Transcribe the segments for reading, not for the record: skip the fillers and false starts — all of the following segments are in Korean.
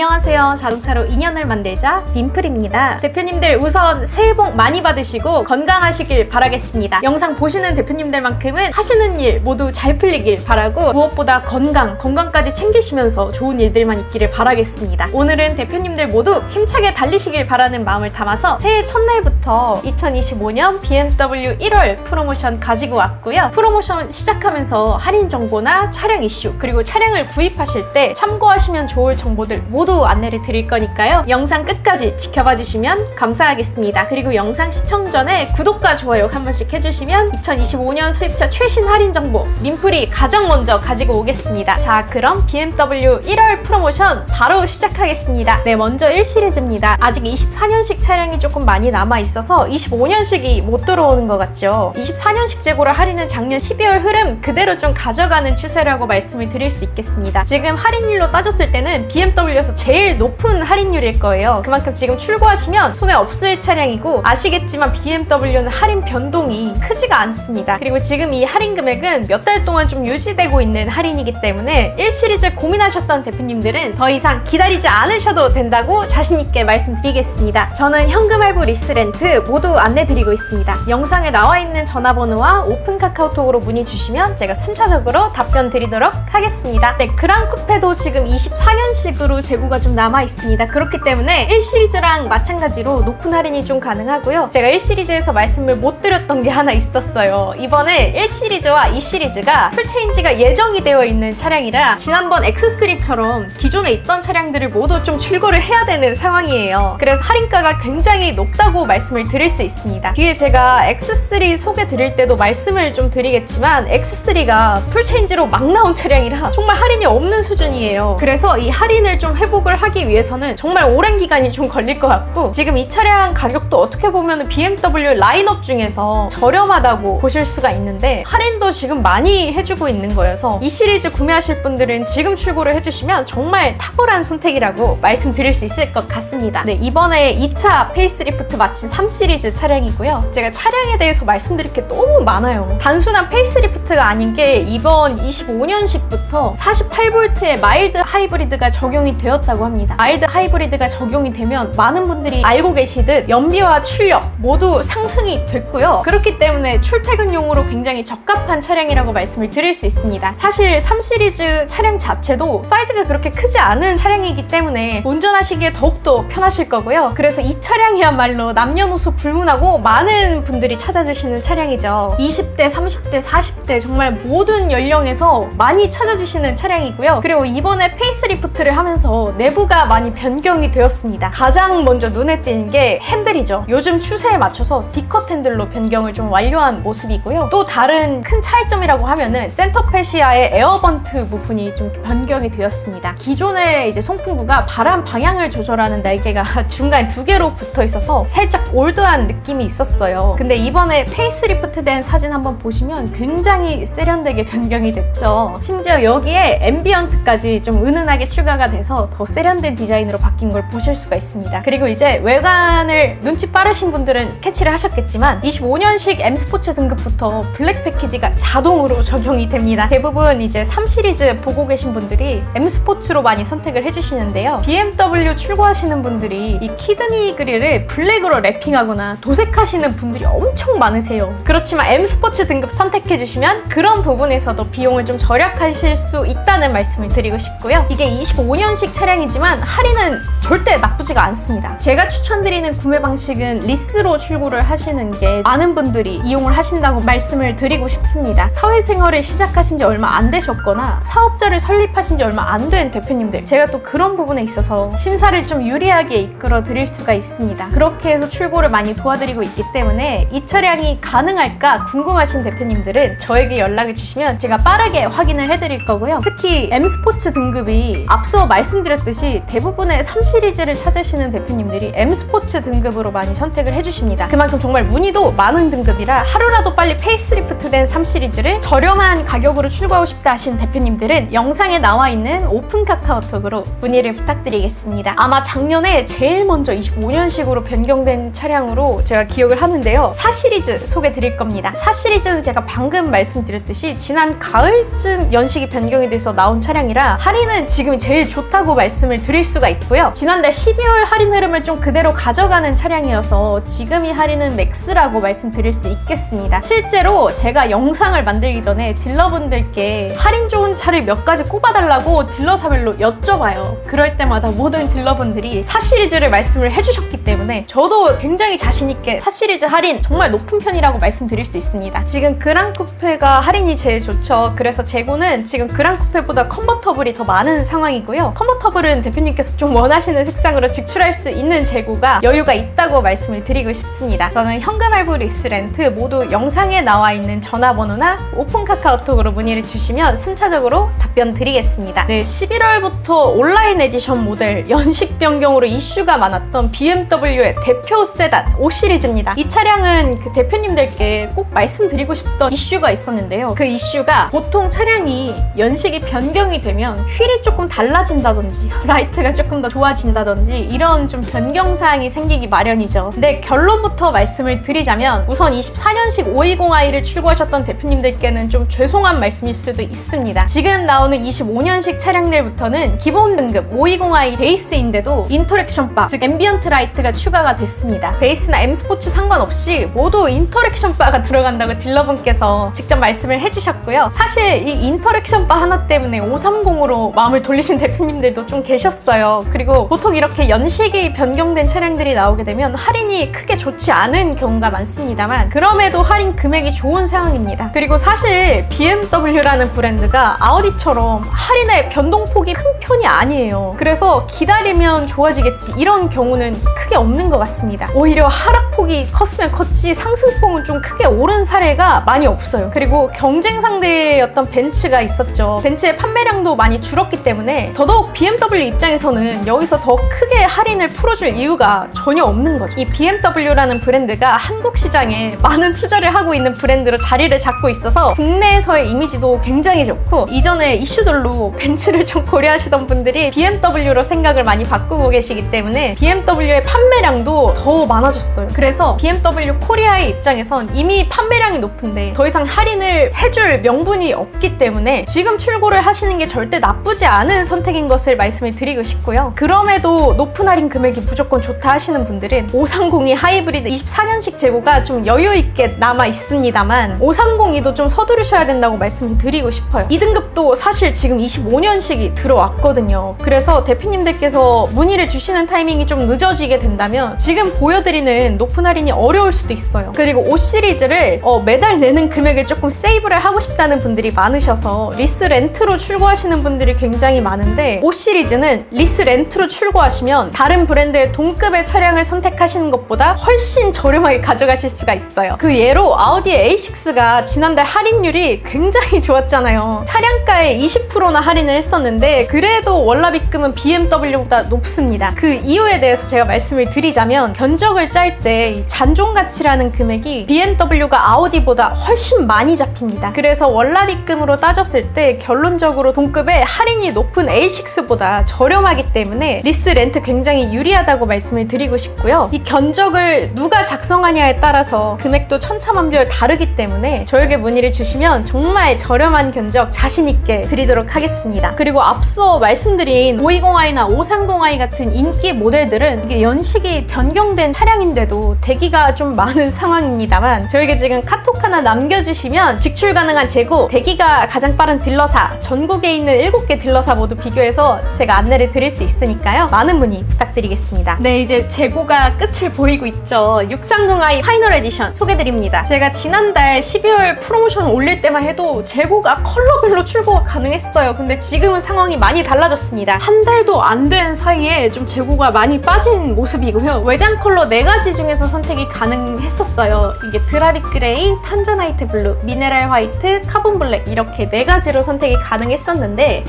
안녕하세요. 자동차로 인연을 만들자 빈플입니다. 대표님들 우선 새해 복 많이 받으시고 건강하시길 바라겠습니다. 영상 보시는 대표님들만큼은 하시는 일 모두 잘 풀리길 바라고 무엇보다 건강까지 챙기시면서 좋은 일들만 있기를 바라겠습니다. 오늘은 대표님들 모두 힘차게 달리시길 바라는 마음을 담아서 새해 첫날부터 2025년 BMW 1월 프로모션 가지고 왔고요. 프로모션 시작하면서 할인 정보나 차량 이슈 그리고 차량을 구입하실 때 참고하시면 좋을 정보들 모두 안내를 드릴 거니까요. 영상 끝까지 지켜봐 주시면 감사하겠습니다. 그리고 영상 시청 전에 구독과 좋아요 한 번씩 해주시면 2025년 수입차 최신 할인 정보 민플이 가장 먼저 가지고 오겠습니다. 자, 그럼 BMW 1월 프로모션 바로 시작하겠습니다. 네, 먼저 1시리즈입니다. 아직 24년식 차량이 조금 많이 남아있어서 25년식이 못 들어오는 것 같죠. 24년식 재고를 할인은 작년 12월 흐름 그대로 좀 가져가는 추세라고 말씀을 드릴 수 있겠습니다. 지금 할인율로 따졌을 때는 BMW에서 제일 높은 할인율일 거예요. 그만큼 지금 출고하시면 손에 없을 차량이고, 아시겠지만 BMW는 할인 변동이 크지가 않습니다. 그리고 지금 이 할인 금액은 몇 달 동안 좀 유지되고 있는 할인이기 때문에 1시리즈 고민하셨던 대표님들은 더 이상 기다리지 않으셔도 된다고 자신있게 말씀드리겠습니다. 저는 현금 할부 리스렌트 모두 안내드리고 있습니다. 영상에 나와 있는 전화번호와 오픈 카카오톡으로 문의 주시면 제가 순차적으로 답변 드리도록 하겠습니다. 네, 그랑 쿠페도 지금 24년식으로 재고가 좀 남아 있습니다. 그렇기 때문에 1시리즈랑 마찬가지로 높은 할인이 좀 가능하고요. 제가 1시리즈에서 말씀을 못 드렸던 게 하나 있었어요. 이번에 1시리즈와 2시리즈가 풀체인지가 예정이 되어 있는 차량이라 지난번 X3처럼 기존에 있던 차량들을 모두 좀 출고를 해야 되는 상황이에요. 그래서 할인가가 굉장히 높다고 말씀을 드릴 수 있습니다. 뒤에 제가 X3 소개 드릴 때도 말씀을 좀 드리겠지만 X3가 풀체인지로 막 나온 차량이라 정말 할인이 없는 수준이에요. 그래서 이 할인을 좀 회복을 하기 위해서는 정말 오랜 기간이 좀 걸릴 것 같고, 지금 이 차량 가격도 어떻게 보면 BMW 라인업 중에서 저렴하다고 보실 수가 있는데 할인도 지금 많이 해주고 있는 거여서 이 시리즈 구매하실 분들은 지금 출고를 해주시면 정말 탁월한 선택이라고 말씀드릴 수 있을 것 같습니다. 네, 이번에 2차 페이스리프트 마친 3시리즈 차량이고요. 제가 차량에 대해서 말씀드릴 게 너무 많아요. 단순한 페이스리프트가 아닌 게 이번 25년식부터 48V의 마일드 하이브리드가 적용이 되었다고 합니다. 마일드 하이브리드가 적용이 되면 많은 분들이 알고 계시듯 연비와 출력 모두 상승이 됐고요. 그렇기 때문에 출퇴근용으로 굉장히 적합한 차량이라고 말씀을 드릴 수 있습니다. 사실 3시리즈 차량 자체도 사이즈가 그렇게 크지 않은 차량이기 때문에 운전하시기에 더욱더 편하실 거고요. 그래서 이 차량이야말로 남녀노소 불문하고 많은 분들이 찾아주시는 차량이죠. 20대, 30대, 40대 정말 모든 연령에서 많이 찾아주시는 차량이고요. 그리고 이번에 페이스리프트를 하면서 내부가 많이 변경이 되었습니다. 가장 먼저 눈에 띄는 게 핸들이죠. 요즘 추세에 맞춰서 D컷 핸들로 변경을 좀 완료한 모습이고요. 또 다른 큰 차이점이라고 하면은 센터 패시아의 에어번트 부분이 좀 변경이 되었습니다. 기존의 이제 송풍구가 바람 방향을 조절하는 날개가 중간에 두 개로 붙어 있어서 살짝 올드한 느낌이 있었어요. 근데 이번에 페이스리프트 된 사진 한번 보시면 굉장히 세련되게 변경이 됐죠. 심지어 여기에 앰비언트까지 좀 은은하게 추가가 돼서 더 세련된 디자인으로 바뀐 걸 보실 수가 있습니다. 그리고 이제 외관을 눈치 빠르신 분들은 캐치를 하셨겠지만 25년식 M 스포츠 등급부터 블랙 패키지가 자동으로 적용이 됩니다. 대부분 이제 3시리즈 보고 계신 분들이 M 스포츠로 많이 선택을 해주시는데요. BMW 출고하시는 분들이 이 키드니 그릴을 블랙으로 랩핑하거나 도색하시는 분들이 엄청 많으세요. 그렇지만 M 스포츠 등급 선택해주시면 그런 부분에서도 비용을 좀 절약하실 수 있다는 말씀을 드리고 싶고요. 이게 25년식 차량이지만 할인은 절대 나쁘지가 않습니다. 제가 추천드리는 구매 방식은 리스로 출고를 하시는 게 많은 분들이 이용을 하신다고 말씀을 드리고 싶습니다. 사회생활을 시작하신 지 얼마 안 되셨거나 사업자를 설립하신 지 얼마 안 된 대표님들, 제가 또 그런 부분에 있어서 심사를 좀 유리하게 이끌어 드릴 수가 있습니다. 그렇게 해서 출고를 많이 도와드리고 있기 때문에 이 차량이 가능할까 궁금하신 대표님들은 저에게 연락을 주시면 제가 빠르게 확인을 해드릴 거고요. 특히 M 스포츠 등급이 앞서 말씀드렸듯이 대부분의 3시리즈를 찾으시는 대표님들이 M 스포츠 등급으로 많이 선택을 해주십니다. 그만큼 정말 문의도 많은 등급이라 하루라도 빨리 페이스리프트 된 3시리즈를 저렴한 가격으로 출고하고 싶다 하신 대표님들은 영상에 나와 있는 오픈 카카오톡으로 문의를 부탁드리겠습니다. 아마 작년에 제일 먼저 25년식으로 변경된 차량으로 제가 기억을 하는데요. 4시리즈 소개 드릴 겁니다. 4시리즈는 제가 방금 말씀드렸듯이 지난 가을쯤 연식이 변경이 돼서 나온 차량이라 할인은 지금 제일 좋다고 말씀을 드릴 수가 있고요. 지난달 12월 할인 흐름을 좀 그대로 가져가는 차량이어서 지금 이 할인은 맥스라고 말씀드릴 수 있겠습니다. 실제로 제가 영상을 만들기 전에 딜러분들께 할인 좋은 차를 몇 가지 꼽아달라고 딜러사별로 여쭤봐요. 그럴 때마다 모든 딜러분들이 4시리즈를 말씀을 해주셨기 때문에 저도 굉장히 자신있게 4시리즈 할인 정말 높은 편이라고 말씀드릴 수 있습니다. 지금 그랑쿠페가 할인이 제일 좋죠. 그래서 재고는 지금 그랑쿠페보다 컨버터블이 더 많은 상황이고요. 컨버터블은 대표님께서 좀 원하시는 색상으로 직출할 수 있는 재고가 여유가 있다고 말씀을 드리고 싶습니다. 저는 현금 할부 리스 렌트 모두 영상에 나와 있는 전화번호나 오픈 카카오톡으로 문의를 주시면 순차적으로 답변 드리겠습니다. 네, 11월부터 온라인 에디션 모델 연식 변경으로 이슈가 많았던 BMW의 대표 세단 5시리즈입니다. 이 차량은 그 대표님들께 꼭 말씀드리고 싶던 이슈가 있었는데요. 그 이슈가 보통 차량이 연식이 변경이 되면 휠이 조금 달라진다든지 라이트가 조금 더 좋아진다든지 이런 좀 변경사항이 생기기 마련이죠. 근데 결론부터 말씀을 드리자면 우선 24년식 520i를 출고하셨던 대표님들께는 좀 죄송한 말씀일 수도 있습니다. 지금 나오는 25년식 차량들부터는 기본 등급 520i 베이스인데도 인터랙션 바, 즉 앰비언트 라이트가 추가가 됐습니다. 베이스나 M 스포츠 상관없이 모두 인터랙션 바가 들어간다고 딜러분께서 직접 말씀을 해주셨고요. 사실 이 인터랙션 바 하나 때문에 530으로 마음을 돌리신 대표님들도 좀 계셨어요. 그리고 보통 이렇게 연식이 변경된 차량들이 나오게 되면 할인이 크게 좋지 않은 경우가 많습니다만 그럼에도 할인 금액이 좋은 상황입니다. 그리고 사실 BMW라는 브랜드가 아우디처럼 할인의 변동폭이 큰 편이 아니에요. 그래서 기다리면 좋아지겠지 이런 경우는 크게 없는 것 같습니다. 오히려 하락폭이 컸으면 컸지 상승폭은 좀 크게 오른 사례가 많이 없어요. 그리고 경쟁 상대였던 벤츠가 있었죠. 벤츠의 판매량도 많이 줄었기 때문에 더더욱 BMW 입장에서는 여기서 더 크게 할인을 풀어줄 이유가 전혀 없는 거죠. 이 BMW라는 브랜드가 한국 시장에 많은 투자를 하고 있는 브랜드로 자리를 잡고 있어서 국내에서의 이미지도 굉장히 좋고 이전에 이슈들로 벤츠를 좀 고려하시던 분들이 BMW로 생각을 많이 바꾸고 계시기 때문에 BMW의 판매량도 더 많아졌어요. 그래서 BMW 코리아의 입장에선 이미 판매량이 높은데 더 이상 할인을 해줄 명분이 없기 때문에 지금 출고를 하시는 게 절대 나쁘지 않은 선택인 것을 말씀을 드리고 싶고요. 그럼에도 높은 할인 금액이 무조건 좋다 하시는 분들은 530이 하이브리드 24년식 재고가 좀 여유 있게 남아 있습니다만 530이도 좀 서두르셔야 된다고 말씀을 드리고 싶어요. 이 등급도 사실 지금 25년식이 들어왔거든요. 그래서 대표님들께서 문의를 주시는 타이밍이 좀 늦어지게 된다면 지금 보여드리는 높은 할인이 어려울 수도 있어요. 그리고 5시리즈를 매달 내는 금액을 조금 세이브를 하고 싶다는 분들이 많으셔서 리스 렌트로 출고하시는 분들이 굉장히 많은데 5시리즈는 리스 렌트로 출고하시면 다른 브랜드의 동급의 차량을 선택하시는 것보다 훨씬 저렴하게 가져가실 수가 있어요. 그 예로 아우디 A6가 지난달 할인율이 굉장히 좋았잖아요. 차량가의 20%나 할인을 했었는데 그래도 월납입금은 BMW보다 높습니다. 그 이유에 대해서 제가 말씀을 드리자면 견적을 짤 때 잔존가치라는 금액이 BMW가 아우디보다 훨씬 많이 잡힙니다. 그래서 월납입금으로 따졌을 때 결론적으로 동급의 할인이 높은 A6보다 저렴하기 때문에 리스 렌트 굉장히 유리하다고 말씀을 드리고 싶고요. 이 견적을 누가 작성하냐에 따라서 금액도 천차만별 다르기 때문에 저에게 문의를 주시면 정말 저렴한 견적 자신있게 드리도록 하겠습니다. 그리고 앞서 말씀드린 520i나 530i 같은 인기 모델들은 이게 연식이 변경된 차량인데도 대기가 좀 많은 상황입니다만 저에게 지금 카톡 하나 남겨주시면 직출 가능한 재고, 대기가 가장 빠른 딜러사, 전국에 있는 7개 딜러사 모두 비교해서 제가 안내를 드릴 수 있으니까요. 많은 문의 부탁드리겠습니다. 네, 이제 재고가 끝을 보이고 있죠. 630i 파이널 에디션 소개드립니다. 제가 지난달 12월 프로모션 올릴 때만 해도 재고가 컬러별로 출고가 가능했어요. 근데 지금은 상황이 많이 달라졌습니다. 한 달도 안 된 사이에 좀 재고가 많이 빠진 모습이고요. 외장 컬러 4가지 중에서 선택이 가능했었어요. 이게 드라리 그레이, 탄자나이트 블루, 미네랄 화이트, 카본 블랙 이렇게 4가지로 선택이 가능했었는데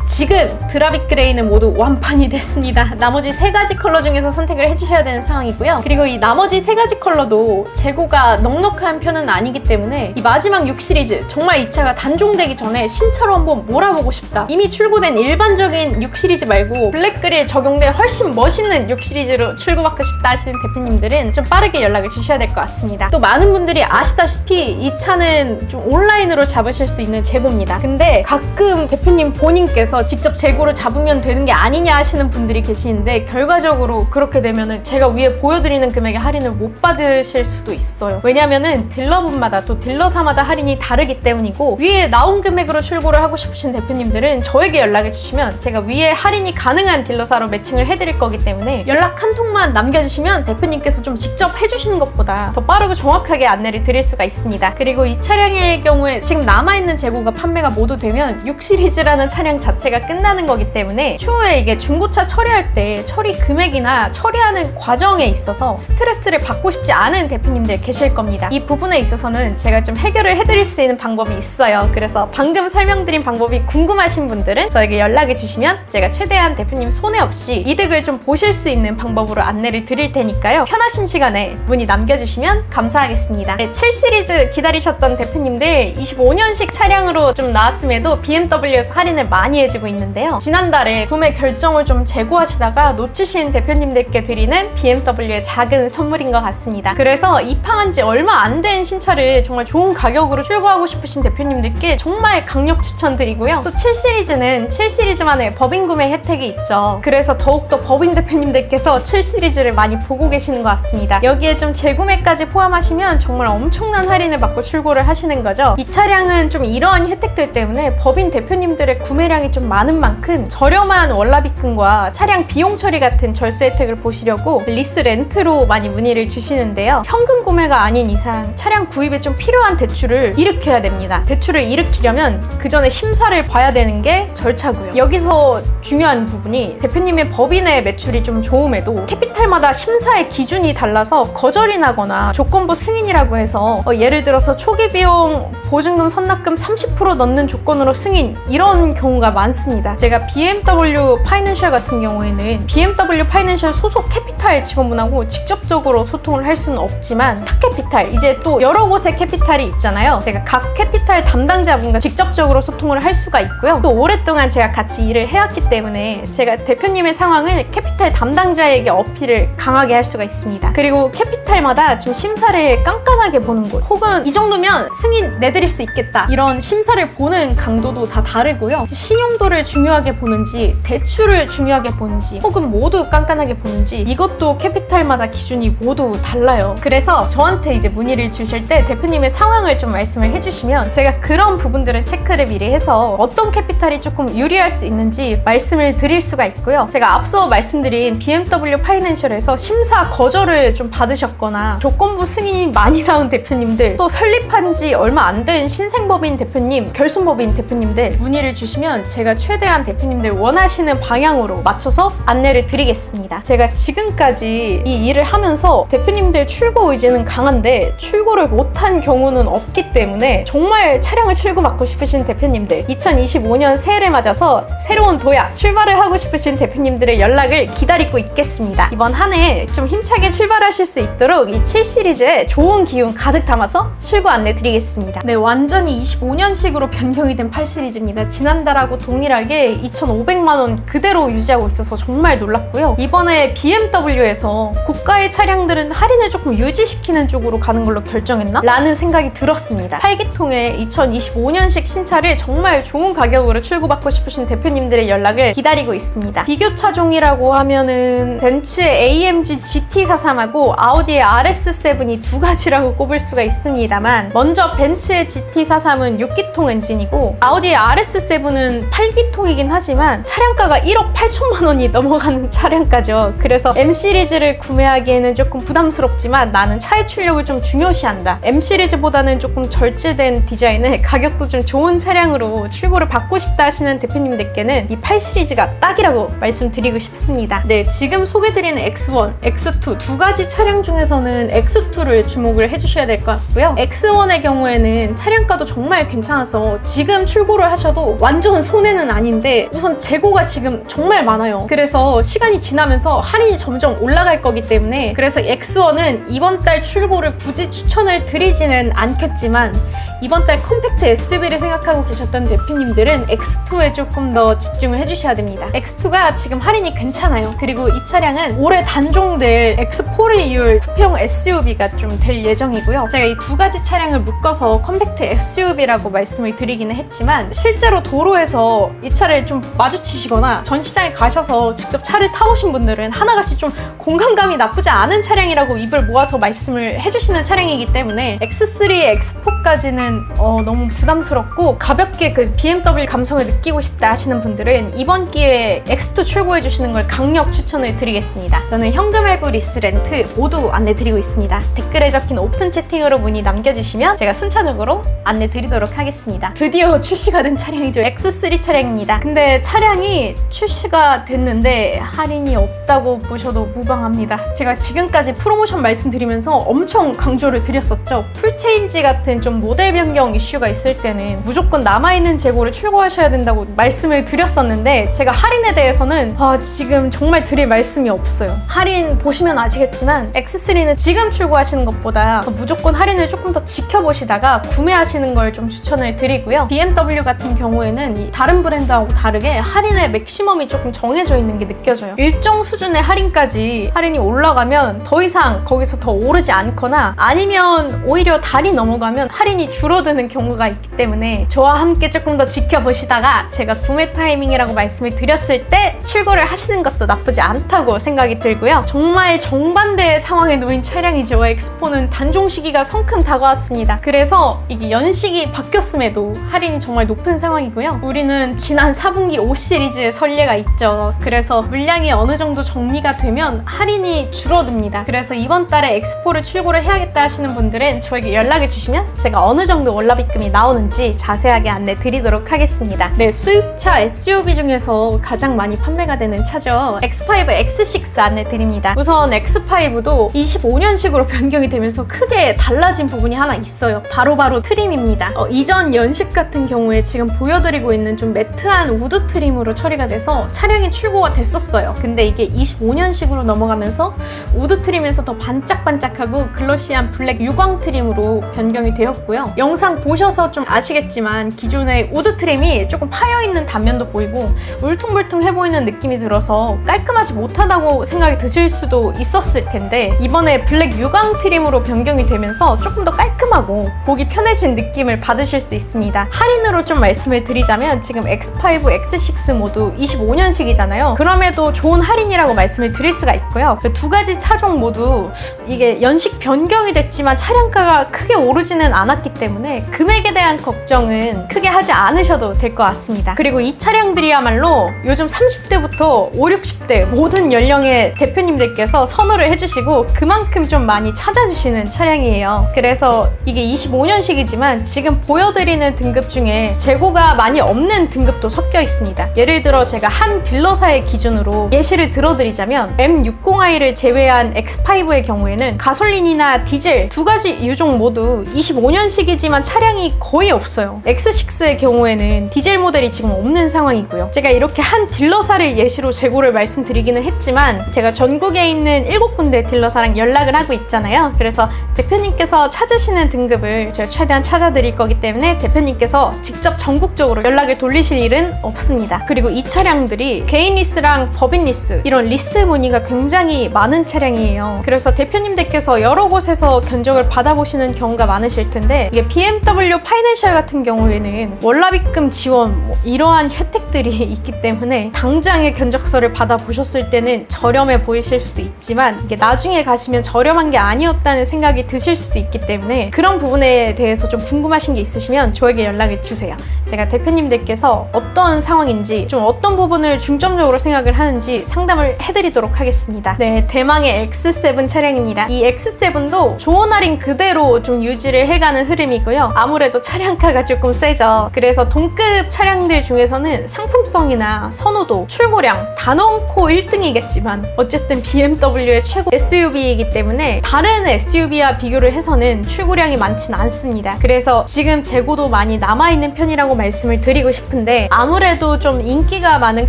지금 드라빗 그레이는 모두 완판이 됐습니다. 나머지 3가지 컬러 중에서 선택을 해주셔야 되는 상황이고요. 그리고 이 나머지 3가지 컬러도 재고가 넉넉한 편은 아니기 때문에 이 마지막 6시리즈 정말 이 차가 단종되기 전에 신차로 한번 몰아보고 싶다. 이미 출고된 일반적인 6시리즈 말고 블랙 그레이에 적용된 훨씬 멋있는 6시리즈로 출고받고 싶다 하시는 대표님들은 좀 빠르게 연락을 주셔야 될 것 같습니다. 또 많은 분들이 아시다시피 이 차는 좀 온라인으로 잡으실 수 있는 재고입니다. 근데 가끔 대표님 본인께서 가서 직접 재고를 잡으면 되는 게 아니냐 하시는 분들이 계시는데, 결과적으로 그렇게 되면은 제가 위에 보여드리는 금액의 할인을 못 받으실 수도 있어요. 왜냐면은 딜러분마다 또 딜러사마다 할인이 다르기 때문이고, 위에 나온 금액으로 출고를 하고 싶으신 대표님들은 저에게 연락해 주시면 제가 위에 할인이 가능한 딜러사로 매칭을 해드릴 거기 때문에 연락 한 통만 남겨주시면 대표님께서 좀 직접 해주시는 것보다 더 빠르고 정확하게 안내를 드릴 수가 있습니다. 그리고 이 차량의 경우에 지금 남아있는 재고가 판매가 모두 되면 6 시리즈라는 차량 자체가 끝나는 거기 때문에 추후에 이게 중고차 처리할 때 처리 금액이나 처리하는 과정에 있어서 스트레스를 받고 싶지 않은 대표님들 계실 겁니다. 이 부분에 있어서는 제가 좀 해결을 해드릴 수 있는 방법이 있어요. 그래서 방금 설명드린 방법이 궁금하신 분들은 저에게 연락해 주시면 제가 최대한 대표님 손해 없이 이득을 좀 보실 수 있는 방법으로 안내를 드릴 테니까요. 편하신 시간에 문의 남겨주시면 감사하겠습니다. 네, 7 시리즈 기다리셨던 대표님들, 25년식 차량으로 좀 나왔음에도 BMW에서 할인을 많이 해주고 있는데요. 지난달에 구매 결정을 좀 재고하시다가 놓치신 대표님들께 드리는 BMW의 작은 선물인 것 같습니다. 그래서 입항한 지 얼마 안 된 신차를 정말 좋은 가격으로 출고하고 싶으신 대표님들께 정말 강력 추천드리고요. 또 7 시리즈는 7 시리즈만의 법인 구매 혜택이 있죠. 그래서 더욱더 법인 대표님들께서 7 시리즈를 많이 보고 계시는 것 같습니다. 여기에 좀 재구매까지 포함하시면 정말 엄청난 할인을 받고 출고를 하시는 거죠. 이 차량은 좀 이러한 혜택들 때문에 법인 대표님들의 구매량이 좀 많은 만큼 저렴한 월납입금과 차량 비용 처리 같은 절세 혜택을 보시려고 리스 렌트로 많이 문의를 주시는데요. 현금 구매가 아닌 이상 차량 구입에 좀 필요한 대출을 일으켜야 됩니다. 대출을 일으키려면 그 전에 심사를 봐야 되는 게 절차고요. 여기서 중요한 부분이 대표님의 법인의 매출이 좀 좋음에도 캐피탈마다 심사의 기준이 달라서 거절이 나거나 조건부 승인이라고 해서 예를 들어서 초기 비용 보증금 선납금 30% 넣는 조건으로 승인, 이런 경우가 많습니다. 제가 BMW 파이낸셜 같은 경우에는 BMW 파이낸셜 소속 캐피탈 직원분하고 직접적으로 소통을 할 수는 없지만 탑캐피탈, 이제 또 여러 곳의 캐피탈이 있잖아요. 제가 각 캐피탈 담당자분과 직접적으로 소통을 할 수가 있고요. 또 오랫동안 제가 같이 일을 해왔기 때문에 제가 대표님의 상황을 캐피탈 담당자에게 어필을 강하게 할 수가 있습니다. 그리고 캐피탈마다 좀 심사를 깐깐하게 보는 곳, 혹은 이 정도면 승인 내드릴 수 있겠다, 이런 심사를 보는 강도도 다 다르고요. 신용도를 중요하게 보는지, 대출을 중요하게 보는지, 혹은 모두 깐깐하게 보는지, 이것도 캐피탈마다 기준이 모두 달라요. 그래서 저한테 이제 문의를 주실 때 대표님의 상황을 좀 말씀을 해주시면 제가 그런 부분들은 체크를 미리 해서 어떤 캐피탈이 조금 유리할 수 있는지 말씀을 드릴 수가 있고요. 제가 앞서 말씀드린 BMW 파이낸셜에서 심사 거절을 좀 받으셨거나 조건부 승인이 많이 나온 대표님들, 또 설립한 지 얼마 안 된 신생법인 대표님, 결손법인 대표님들 문의를 주시면 제가 최대한 대표님들 원하시는 방향으로 맞춰서 안내를 드리겠습니다. 제가 지금까지 이 일을 하면서 대표님들 출고 의지는 강한데 출고를 못한 경우는 없기 때문에 정말 차량을 출고받고 싶으신 대표님들, 2025년 새해를 맞아서 새로운 도약, 출발을 하고 싶으신 대표님들의 연락을 기다리고 있겠습니다. 이번 한 해 좀 힘차게 출발하실 수 있도록 이 7 시리즈에 좋은 기운 가득 담아서 출고 안내 드리겠습니다. 네, 완전히 25년식으로 변경이 된 8 시리즈입니다. 지난달하고 동일하게 2,500만 원 그대로 유지하고 있어서 정말 놀랐고요. 이번에 BMW에서 고가의 차량들은 할인을 조금 유지시키는 쪽으로 가는 걸로 결정했나? 라는 생각이 들었습니다. 8기통의 2025년식 신차를 정말 좋은 가격으로 출고받고 싶으신 대표님들의 연락을 기다리고 있습니다. 비교 차종이라고 하면은 벤츠의 AMG GT43하고 아우디의 RS7이 두 가지라고 꼽을 수가 있습니다만, 먼저 벤츠의 GT43은 6기통 엔진이고 아우디의 RS7은 8기통이긴 하지만 차량가가 1억 8천만 원이 넘어가는 차량가죠. 그래서 M 시리즈를 구매하기에는 조금 부담스럽지만 나는 차의 출력을 좀 중요시한다, M 시리즈보다는 조금 절제된 디자인에 가격도 좀 좋은 차량으로 출고를 받고 싶다 하시는 대표님들께는 이 8 시리즈가 딱이라고 말씀드리고 싶습니다. 네, 지금 소개드리는 X1, X2 두 가지 차량 중에서는 X2를 주목을 해주셔야 될 것 같고요. X1의 경우에는 차량가도 정말 괜찮아서 지금 출고를 하셔도 완전 손해는 아닌데 우선 재고가 지금 정말 많아요. 그래서 시간이 지나면서 할인이 점점 올라갈 거기 때문에, 그래서 X1은 이번 달 출고를 굳이 추천을 드리지는 않겠지만 이번 달 컴팩트 SUV를 생각하고 계셨던 대표님들은 X2에 조금 더 집중을 해주셔야 됩니다. X2가 지금 할인이 괜찮아요. 그리고 이 차량은 올해 단종될 X4를 이을 쿠페형 SUV가 좀 될 예정이고요. 제가 이 두 가지 차량을 묶어서 컴팩트 SUV라고 말씀을 드리기는 했지만 실제로 도로에서 가서 이 차를 좀 마주치시거나 전시장에 가셔서 직접 차를 타보신 분들은 하나같이 좀 공간감이 나쁘지 않은 차량이라고 입을 모아서 말씀을 해주시는 차량이기 때문에 X3, X4까지는 너무 부담스럽고 가볍게 그 BMW 감성을 느끼고 싶다 하시는 분들은 이번 기회에 X2 출고해 주시는 걸 강력 추천을 드리겠습니다. 저는 현금 할부 리스 렌트 모두 안내 드리고 있습니다. 댓글에 적힌 오픈 채팅으로 문의 남겨주시면 제가 순차적으로 안내 드리도록 하겠습니다. 드디어 출시가 된 차량이죠. X3 차량입니다. 근데 차량이 출시가 됐는데 할인이 없다고 보셔도 무방합니다. 제가 지금까지 프로모션 말씀드리면서 엄청 강조를 드렸었죠. 풀체인지 같은 좀 모델 변경 이슈가 있을 때는 무조건 남아있는 재고를 출고하셔야 된다고 말씀을 드렸었는데 제가 할인에 대해서는 지금 정말 드릴 말씀이 없어요. 할인 보시면 아시겠지만 X3는 지금 출고하시는 것보다 무조건 할인을 조금 더 지켜보시다가 구매하시는 걸 좀 추천을 드리고요. BMW 같은 경우에는 다른 브랜드하고 다르게 할인의 맥시멈이 조금 정해져 있는 게 느껴져요. 일정 수준의 할인이 올라가면 더 이상 거기서 더 오르지 않거나 아니면 오히려 달이 넘어가면 할인이 줄어드는 경우가 있기 때문에 저와 함께 조금 더 지켜보시다가 제가 구매 타이밍이라고 말씀을 드렸을 때 출고를 하시는 것도 나쁘지 않다고 생각이 들고요. 정말 정반대의 상황에 놓인 차량이죠. X4는 단종 시기가 성큼 다가왔습니다. 그래서 이게 연식이 바뀌었음에도 할인이 정말 높은 상황이고요. 우리는 지난 4분기 5 시리즈의 선례가 있죠. 그래서 물량이 어느 정도 정리가 되면 할인이 줄어듭니다. 그래서 이번 달에 X4를 출고를 해야겠다 하시는 분들은 저에게 연락을 주시면 제가 어느 정도 월납입금이 나오는지 자세하게 안내 드리도록 하겠습니다. 네, 수입차 SUV 중에서 가장 많이 판매가 되는 차죠. X5, X6 안내 드립니다. 우선 X5도 25년식으로 변경이 되면서 크게 달라진 부분이 하나 있어요. 바로 트림입니다. 이전 연식 같은 경우에 지금 보여드리고 있는 좀 매트한 우드 트림으로 처리가 돼서 차량이 출고가 됐었어요. 근데 이게 25년식으로 넘어가면서 우드 트림에서 더 반짝반짝하고 글로시한 블랙 유광 트림으로 변경이 되었고요. 영상 보셔서 좀 아시겠지만 기존의 우드 트림이 조금 파여있는 단면도 보이고 울퉁불퉁해 보이는 느낌이 들어서 깔끔하지 못하다고 생각이 드실 수도 있었을 텐데 이번에 블랙 유광 트림으로 변경이 되면서 조금 더 깔끔하고 보기 편해진 느낌을 받으실 수 있습니다. 할인으로 좀 말씀을 드리자면 지금 X5, X6 모두 25년식이잖아요. 그럼에도 좋은 할인이라고 말씀을 드릴 수가 있고요. 그 두 가지 차종 모두 이게 연식 변경이 됐지만 차량가가 크게 오르지는 않았기 때문에 금액에 대한 걱정은 크게 하지 않으셔도 될 것 같습니다. 그리고 이 차량들이야말로 요즘 30대부터 5, 60대 모든 연령의 대표님들께서 선호를 해주시고 그만큼 좀 많이 찾아주시는 차량이에요. 그래서 이게 25년식이지만 지금 보여드리는 등급 중에 재고가 많이 없는 등급도 섞여 있습니다. 예를 들어 제가 한 딜러사의 기준으로 예시를 들어드리자면 M60i를 제외한 X5의 경우에는 가솔린이나 디젤 두 가지 유종 모두 25년식이지만 차량이 거의 없어요. X6의 경우에는 디젤 모델이 지금 없는 상황이고요. 제가 이렇게 한 딜러사를 예시로 재고를 말씀드리기는 했지만 제가 전국에 있는 7군데 딜러사랑 연락을 하고 있잖아요. 그래서 대표님께서 찾으시는 등급을 제가 최대한 찾아드릴 거기 때문에 대표님께서 직접 전국적으로 연락을 돌리실 일은 없습니다. 그리고 이 차량들이 개인 리스랑 법인 리스 이런 리스 문의가 굉장히 많은 차량이에요. 그래서 대표님들께서 여러 곳에서 견적을 받아보시는 경우가 많으실 텐데 이게 BMW 파이낸셜 같은 경우에는 월납입금 지원 이러한 혜택들이 있기 때문에 당장의 견적서를 받아보셨을 때는 저렴해 보이실 수도 있지만 이게 나중에 가시면 저렴한 게 아니었다는 생각이 드실 수도 있기 때문에 그런 부분에 대해서 좀 궁금하신 게 있으시면 저에게 연락을 주세요. 제가 대표님들께서 어떤 상황인지 좀 어떤 부분을 중점적으로 생각을 하는지 상담을 해드리도록 하겠습니다. 네, 대망의 X7 차량입니다. 이 X7도 좋은 할인 그대로 좀 유지를 해가는 흐름이고요. 아무래도 차량가가 조금 세죠. 그래서 동급 차량들 중에서는 상품성이나 선호도, 출고량 다 넣고 1등이겠지만 어쨌든 BMW의 최고 SUV이기 때문에 다른 SUV와 비교를 해서는 출고량이 많지는 않습니다. 그래서 지금 재고도 많이 남아있는 편이라고 말씀을 드리고 싶은데 아무래도 좀 인기가 많은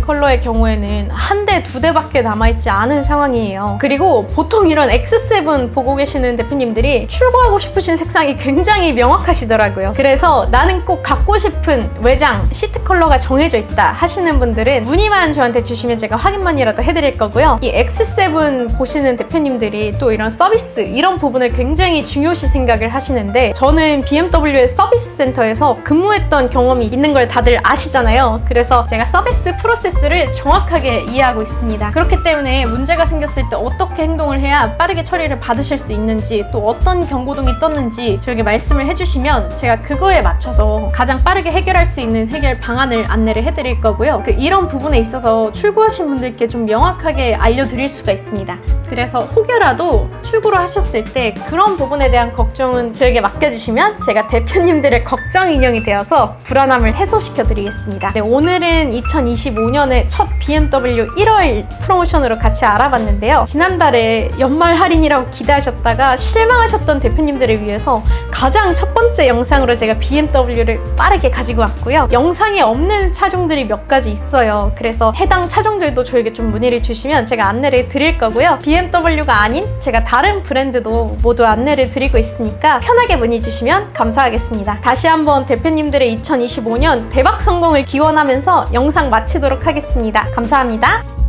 컬러의 경우에는 한 대, 두 대밖에 남아있지 않은 상황이에요. 그리고 보통 이런 X7 보고 계시는 대표님들이 출고하고 싶으신 색상이 굉장히 명확하시더라고요. 그래서 나는 꼭 갖고 싶은 외장, 시트 컬러가 정해져 있다 하시는 분들은 문의만 저한테 주시면 제가 확인만이라도 해드릴 거고요. 이 X7 보시는 대표님들이 또 이런 서비스, 이런 부분을 굉장히 중요시 생각을 하시는데 저는 BMW의 서비스 센터에서 근무했던 경험이 있는 걸 다들 아시죠? 하시잖아요. 그래서 제가 서비스 프로세스를 정확하게 이해하고 있습니다. 그렇기 때문에 문제가 생겼을 때 어떻게 행동을 해야 빠르게 처리를 받으실 수 있는지, 또 어떤 경고등이 떴는지 저에게 말씀을 해주시면 제가 그거에 맞춰서 가장 빠르게 해결할 수 있는 해결 방안을 안내를 해드릴 거고요. 이런 부분에 있어서 출고하신 분들께 좀 명확하게 알려드릴 수가 있습니다. 그래서 혹여라도 출고를 하셨을 때 그런 부분에 대한 걱정은 저에게 맡겨주시면 제가 대표님들의 걱정 인형이 되어서 불안함을 해소시켜 드리겠습니다. 네, 오늘은 2025년의 첫 BMW 1월 프로모션으로 같이 알아봤는데요. 지난달에 연말 할인이라고 기대하셨다가 실망하셨던 대표님들을 위해서 가장 첫 번째 영상으로 제가 BMW를 빠르게 가지고 왔고요. 영상에 없는 차종들이 몇 가지 있어요. 그래서 해당 차종들도 저에게 좀 문의를 주시면 제가 안내를 드릴 거고요. BMW가 아닌 제가 다른 브랜드도 모두 안내를 드리고 있으니까 편하게 문의 주시면 감사하겠습니다. 다시 한번 대표님들의 2025년 대박 성공을 기원하면서 영상 마치도록 하겠습니다. 감사합니다.